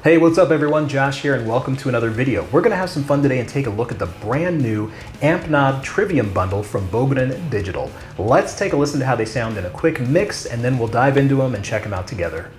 Hey, what's up everyone? Josh here and welcome to another video. We're gonna have some fun today and take a look at the brand new AmpKnob Trivium bundle from Bogren Digital. Let's take a listen to how they sound in a quick mix and then we'll dive into them and check them out together.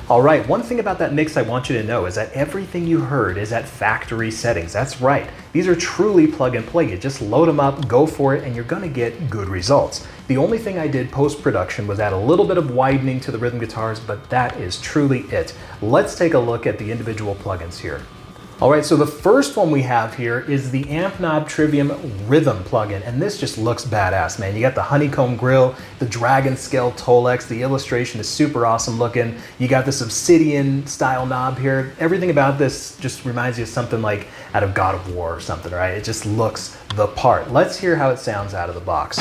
All right, one thing about that mix I want you to know is that everything you heard is at factory settings. That's right. These are truly plug and play. You just load them up, go for it, and you're gonna get good results. The only thing I did post-production was add a little bit of widening to the rhythm guitars, but that is truly it. Let's take a look at the individual plugins here. All right, so the first one we have here is the AmpKnob Trivium Rhythm plugin, and this just looks badass, man. You got the honeycomb grill, the dragon scale Tolex, the illustration is super awesome looking. You got this obsidian style knob here. Everything about this just reminds you of something like out of God of War or something, right? It just looks the part. Let's hear how it sounds out of the box.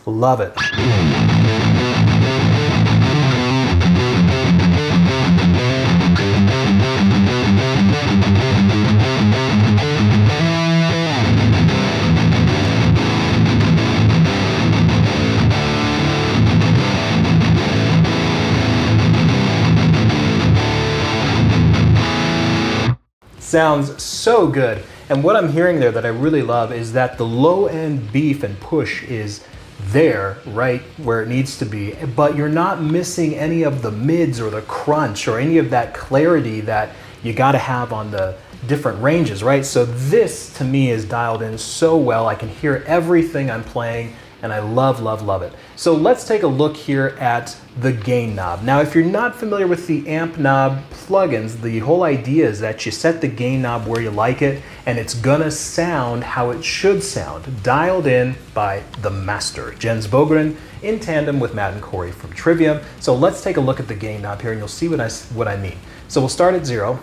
Love it. Sounds so good. And what I'm hearing there that I really love is that the low end beef and push is there, right where it needs to be, but you're not missing any of the mids or the crunch or any of that clarity that you got to have on the different ranges, right? So this to me is dialed in so well. I can hear everything I'm playing and I love, love, love it. So let's take a look here at the gain knob. Now, if you're not familiar with the AmpKnob plugins, the whole idea is that you set the gain knob where you like it and it's gonna sound how it should sound, dialed in by the master, Jens Bogren, in tandem with Matt and Corey from Trivium. So let's take a look at the gain knob here and you'll see what I mean. So we'll start at 0.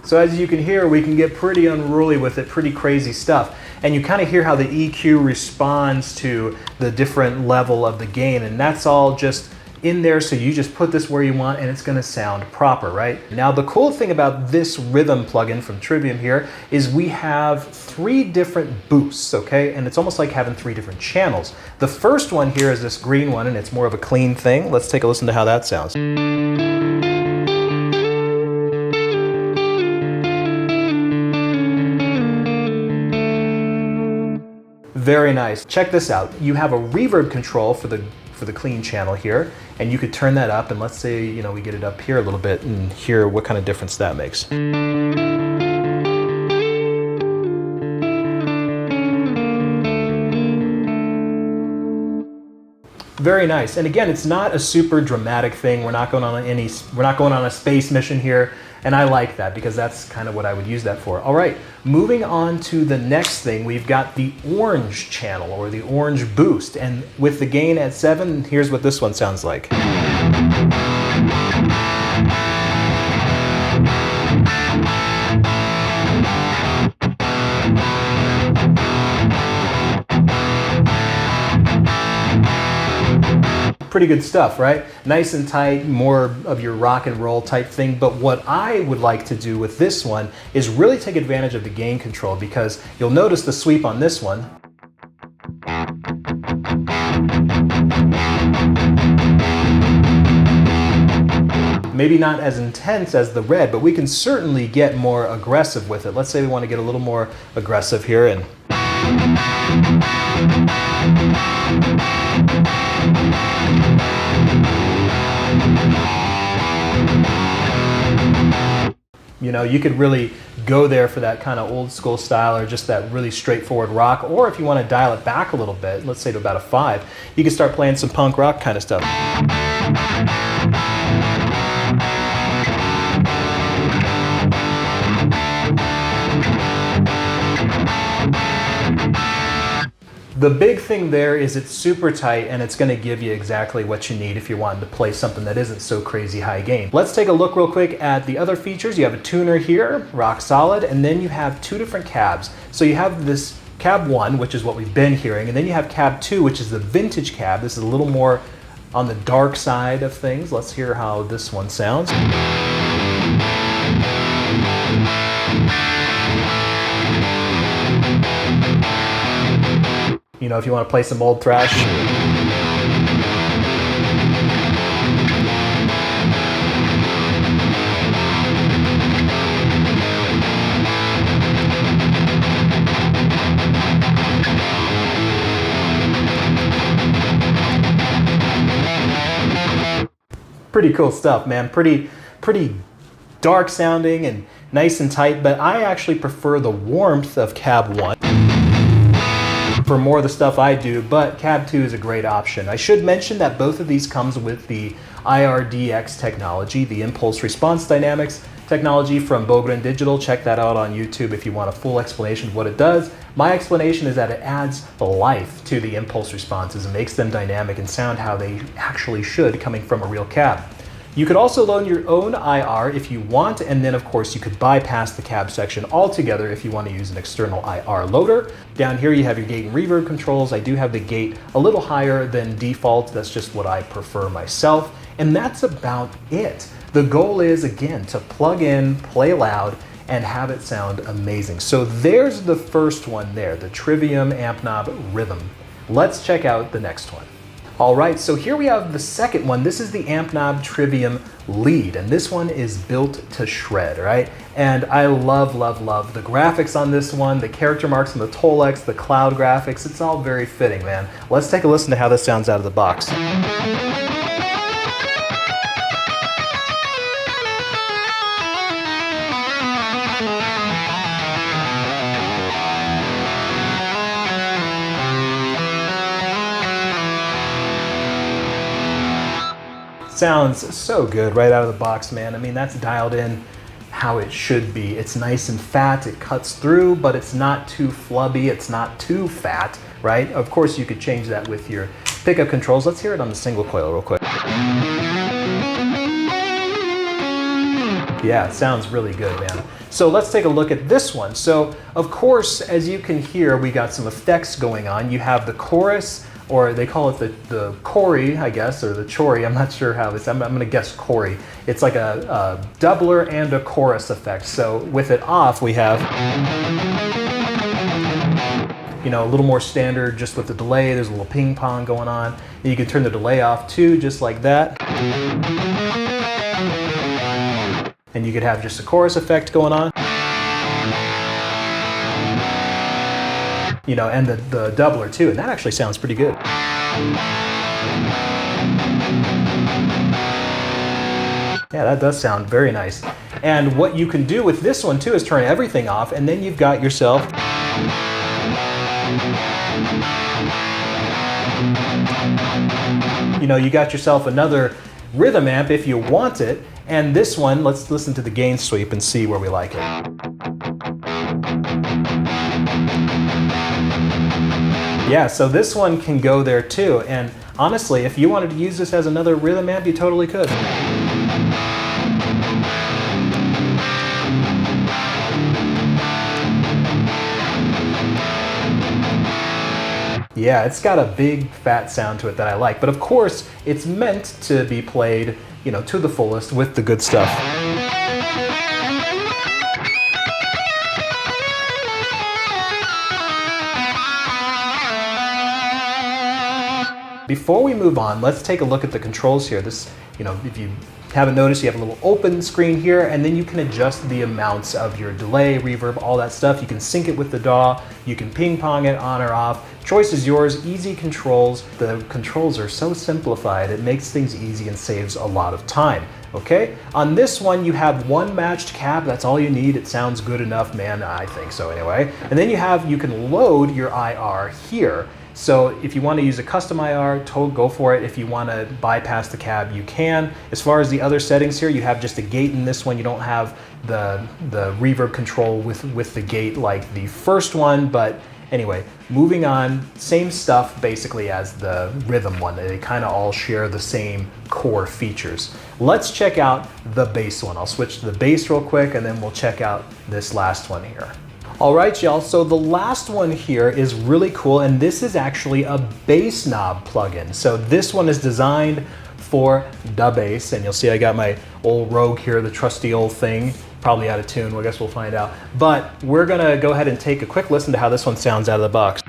So as you can hear, we can get pretty unruly with it, pretty crazy stuff. And you kind of hear how the EQ responds to the different level of the gain, and that's all just in there, so you just put this where you want and it's gonna sound proper, right? Now the cool thing about this rhythm plugin from Trivium here is we have 3 different boosts, okay? And it's almost like having 3 different channels. The first one here is this green one and it's more of a clean thing. Let's take a listen to how that sounds. Very nice. Check this out. You have a reverb control for the clean channel here, and you could turn that up, and let's say, you know, we get it up here a little bit and hear what kind of difference that makes. Very nice. And again, it's not a super dramatic thing. We're not going on a space mission here. And I like that because that's kind of what I would use that for. All right, moving on to the next thing, we've got the orange channel or the orange boost. And with the gain at 7, here's what this one sounds like. Pretty good stuff, right? Nice and tight, more of your rock and roll type thing. But what I would like to do with this one is really take advantage of the gain control, because you'll notice the sweep on this one. Maybe not as intense as the red, but we can certainly get more aggressive with it. Let's say we want to get a little more aggressive here and you know, you could really go there for that kind of old school style or just that really straightforward rock. Or if you want to dial it back a little bit, let's say to about a 5, you can start playing some punk rock kind of stuff. The big thing there is it's super tight and it's going to give you exactly what you need if you're wanting to play something that isn't so crazy high gain. Let's take a look real quick at the other features. You have a tuner here, rock solid, and then you have 2 different cabs. So you have this cab 1, which is what we've been hearing, and then you have cab 2, which is the vintage cab. This is a little more on the dark side of things. Let's hear how this one sounds. You know, if you want to play some old thrash. Pretty cool stuff, man. Pretty dark sounding and nice and tight, but I actually prefer the warmth of cab 1. For more of the stuff I do, but cab 2 is a great option. I should mention that both of these comes with the IRDX technology, the impulse response dynamics technology from Bogren Digital. Check that out on YouTube if you want a full explanation of what it does. My explanation is that it adds life to the impulse responses and makes them dynamic and sound how they actually should coming from a real cab. You could also load your own IR if you want, and then of course you could bypass the cab section altogether if you want to use an external IR loader. Down here you have your gate and reverb controls. I do have the gate a little higher than default. That's just what I prefer myself. And that's about it. The goal is, again, to plug in, play loud, and have it sound amazing. So there's the first one there, the Trivium AmpKnob Rhythm. Let's check out the next one. All right, so here we have the second one. This is the AmpKnob Trivium Lead, and this one is built to shred, right? And I love the graphics on this one, the character marks on the Tolex, the cloud graphics. It's all very fitting, man. Let's take a listen to how this sounds out of the box. Sounds so good right out of the box, man. I mean, that's dialed in how it should be. It's nice and fat, it cuts through, but it's not too flubby, it's not too fat, right? Of course, you could change that with your pickup controls. Let's hear it on the single coil real quick. Yeah, it sounds really good, man. So let's take a look at this one. So, of course, as you can hear, we got some effects going on. You have the chorus, or they call it the chori, I guess, or the chori. I'm not sure how it's, I'm gonna guess chori. It's like a doubler and a chorus effect. So with it off, we have, you know, a little more standard just with the delay. There's a little ping pong going on. And you can turn the delay off too, just like that. And you could have just a chorus effect going on. You know, and the doubler too, and that actually sounds pretty good. Yeah, that does sound very nice. And what you can do with this one too is turn everything off, and then you've got yourself you got yourself another rhythm amp if you want it. And this one, let's listen to the gain sweep and see where we like it. Yeah, so this one can go there too, and honestly, if you wanted to use this as another rhythm amp, you totally could. Yeah, it's got a big fat sound to it that I like, but of course, it's meant to be played, you know, to the fullest with the good stuff. Before we move on, let's take a look at the controls here. This You know, if you haven't noticed, you have a little open screen here, and then you can adjust the amounts of your delay, reverb, all that stuff. You can sync it with the DAW, you can ping pong it on or off. Choice is yours, easy controls. The controls are so simplified, it makes things easy and saves a lot of time. Okay, on this one you have one matched cab, that's all you need. It sounds good enough, man, I think so anyway. And then you can load your IR here. So if you want to use a custom IR, go for it. If you want to bypass the cab, you can. As far as the other settings here, you have just a gate in this one. You don't have the reverb control with the gate like the first one, but anyway, moving on, same stuff basically as the rhythm one. They kind of all share the same core features. Let's check out the bass one. I'll switch to the bass real quick and then we'll check out this last one here. All right, y'all, so the last one here is really cool, and this is actually a bass knob plugin. So this one is designed for the bass, and you'll see I got my old Rogue here, the trusty old thing, probably out of tune, well, I guess we'll find out. But we're gonna go ahead and take a quick listen to how this one sounds out of the box.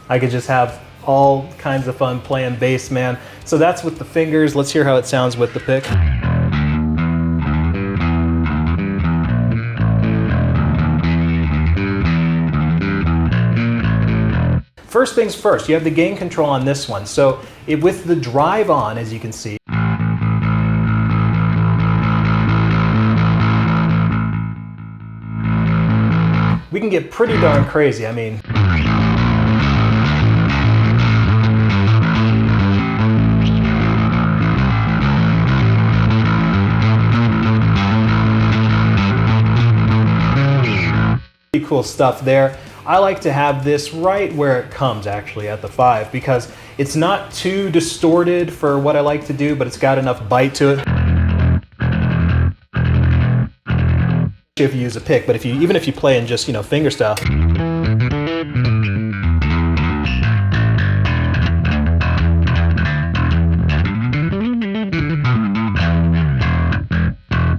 I could just have all kinds of fun playing bass, man. So that's with the fingers. Let's hear how it sounds with the pick. First things first, you have the gain control on this one. So with the drive on, as you can see, we can get pretty darn crazy. I mean, cool stuff there. I like to have this right where it comes, actually, at the 5, because it's not too distorted for what I like to do, but it's got enough bite to it. If you use a pick, but even if you play in just, finger style.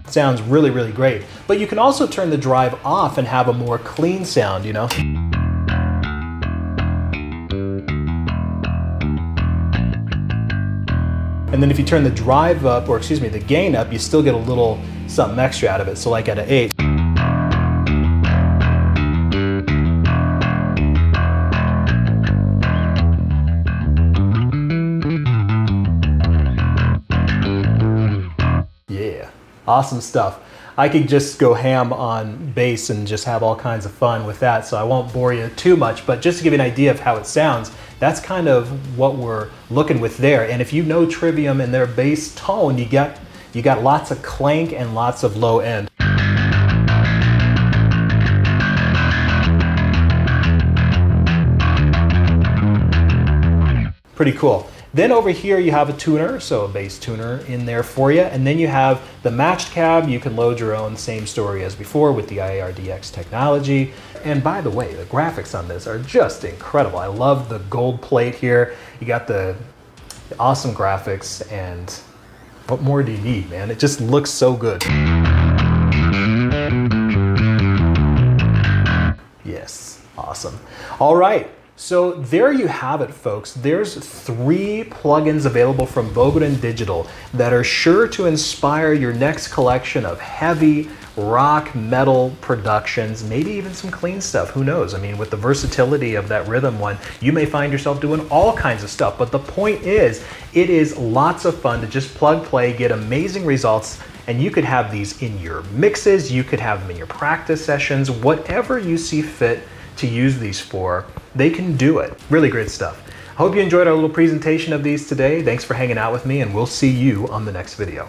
Sounds really, really great. But you can also turn the drive off and have a more clean sound, And then if you turn the drive up, or excuse me, the gain up, you still get a little something extra out of it. So like at an 8. Awesome stuff. I could just go ham on bass and just have all kinds of fun with that, so I won't bore you too much, but just to give you an idea of how it sounds, that's kind of what we're looking with there. And if you know Trivium and their bass tone, you got lots of clank and lots of low end. Pretty cool. Then over here you have a tuner, so a bass tuner in there for you. And then you have the matched cab. You can load your own, same story as before with the IARDX technology. And by the way, the graphics on this are just incredible. I love the gold plate here. You got the awesome graphics, and what more do you need, man? It just looks so good. Yes, awesome. All right. So there you have it, folks. There's 3 plugins available from Bogren Digital that are sure to inspire your next collection of heavy rock metal productions, maybe even some clean stuff, who knows? I mean, with the versatility of that rhythm one, you may find yourself doing all kinds of stuff. But the point is, it is lots of fun to just plug, play, get amazing results, and you could have these in your mixes, you could have them in your practice sessions, whatever you see fit to use these for, they can do it. Really great stuff. I hope you enjoyed our little presentation of these today. Thanks for hanging out with me, and we'll see you on the next video.